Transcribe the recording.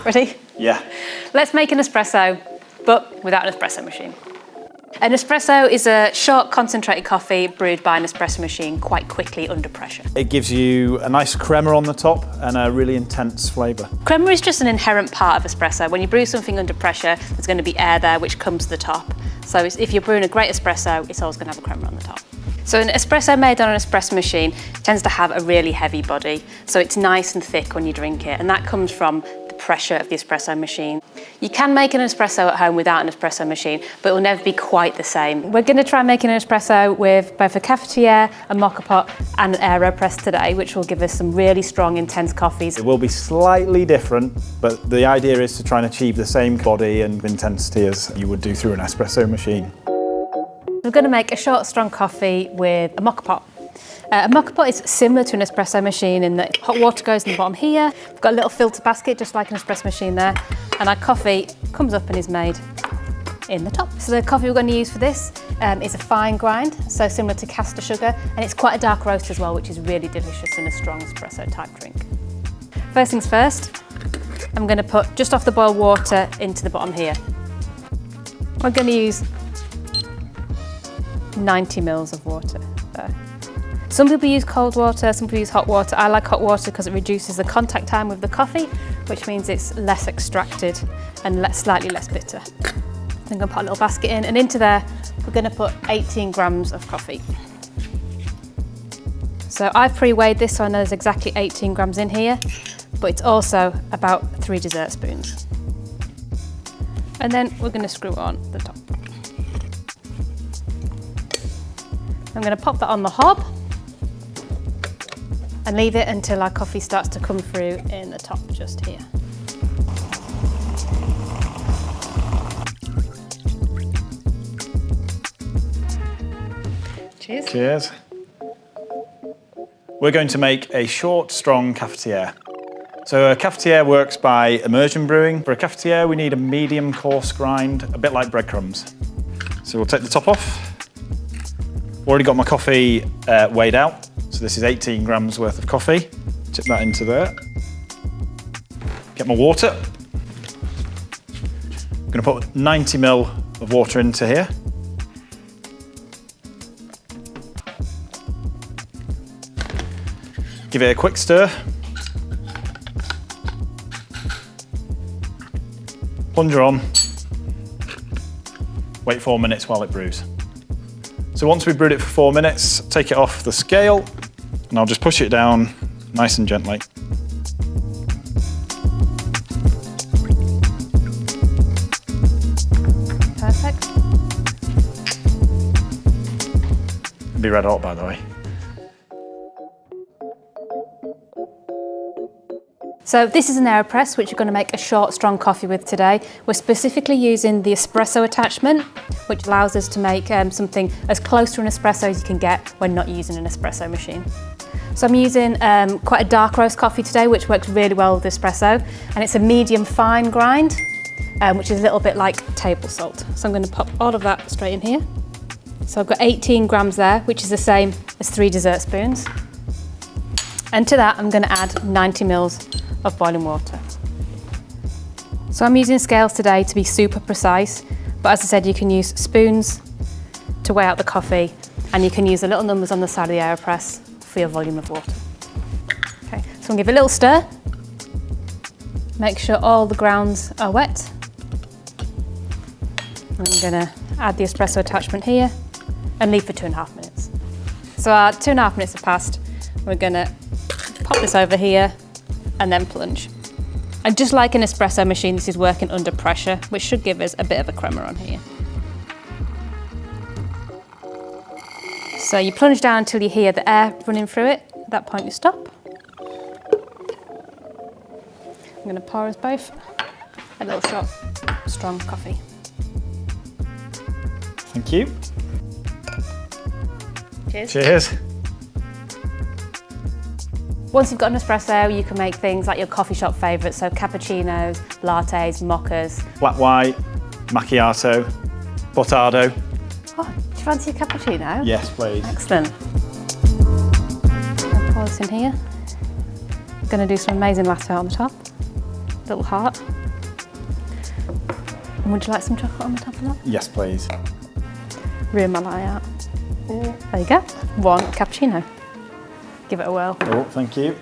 Ready? Yeah. Let's make an espresso, but without an espresso machine. An espresso is a short, concentrated coffee brewed by an espresso machine quite quickly under pressure. It gives you a nice crema on the top and a really intense flavour. Crema is just an inherent part of espresso. When you brew something under pressure, there's going to be air there which comes to the top. So if you're brewing a great espresso, it's always going to have a crema on the top. So an espresso made on an espresso machine tends to have a really heavy body, so it's nice and thick when you drink it, and that comes from the pressure of the espresso machine. You can make an espresso at home without an espresso machine, but it will never be quite the same. We're going to try making an espresso with both a cafetiere, a moka pot and an Aeropress today, which will give us some really strong, intense coffees. It will be slightly different, but the idea is to try and achieve the same body and intensity as you would do through an espresso machine. We're going to make a short, strong coffee with a moka pot. A moka pot is similar to an espresso machine in that hot water goes in the bottom here. We've got a little filter basket, just like an espresso machine there. And our coffee comes up and is made in the top. So the coffee we're going to use for this is a fine grind, so similar to caster sugar. And it's quite a dark roast as well, which is really delicious in a strong espresso type drink. First things first, I'm going to put just off the boiled water into the bottom here. We're going to use 90 mils of water there. Some people use cold water, some people use hot water. I like hot water because it reduces the contact time with the coffee, which means it's less extracted and slightly less bitter. I'm going to put a little basket in, and into there we're going to put 18 grams of coffee. So I've pre-weighed this so I know there's exactly 18 grams in here, but it's also about 3 dessert spoons. And then we're going to screw on the top. I'm going to pop that on the hob and leave it until our coffee starts to come through in the top just here. Cheers. Cheers. We're going to make a short, strong cafetiere. So a cafetiere works by immersion brewing. For a cafetiere, we need a medium coarse grind, a bit like breadcrumbs. So we'll take the top off. Already got my coffee weighed out. So this is 18 grams worth of coffee. Tip that into there. Get my water. I'm going to put 90 ml of water into here. Give it a quick stir. Plunger on. Wait 4 minutes while it brews. So once we've brewed it for 4 minutes, take it off the scale, and I'll just push it down nice and gently. Perfect. It'll be red hot, by the way. So this is an Aeropress, which you're going to make a short, strong coffee with today. We're specifically using the espresso attachment, which allows us to make something as close to an espresso as you can get when not using an espresso machine. So I'm using quite a dark roast coffee today, which works really well with espresso, and it's a medium fine grind, which is a little bit like table salt. So I'm going to pop all of that straight in here. So I've got 18 grams there, which is the same as 3 dessert spoons. And to that, I'm going to add 90 mils of boiling water. So I'm using scales today to be super precise, but as I said, you can use spoons to weigh out the coffee, and you can use the little numbers on the side of the Aeropress for your volume of water. Okay, so I'm going to give it a little stir. Make sure all the grounds are wet. I'm going to add the espresso attachment here and leave for 2.5 minutes. So our 2.5 minutes have passed. We're going to pop this over here and then plunge. And just like an espresso machine, this is working under pressure, which should give us a bit of a crema on here. So you plunge down until you hear the air running through it. At that point you stop. I'm going to pour us both a little shot of strong coffee. Thank you. Cheers. Cheers. Once you've got an espresso, you can make things like your coffee shop favourites, so cappuccinos, lattes, mochas. Flat white, macchiato, portado. Oh, do you fancy a cappuccino? Yes, please. Excellent. I'll pour this in here. I'm going to do some amazing latte on the top. Little heart. And would you like some chocolate on the top of that? Yes, please. Ruin my night out. There you go. 1 cappuccino. Give it a whirl. Oh, thank you.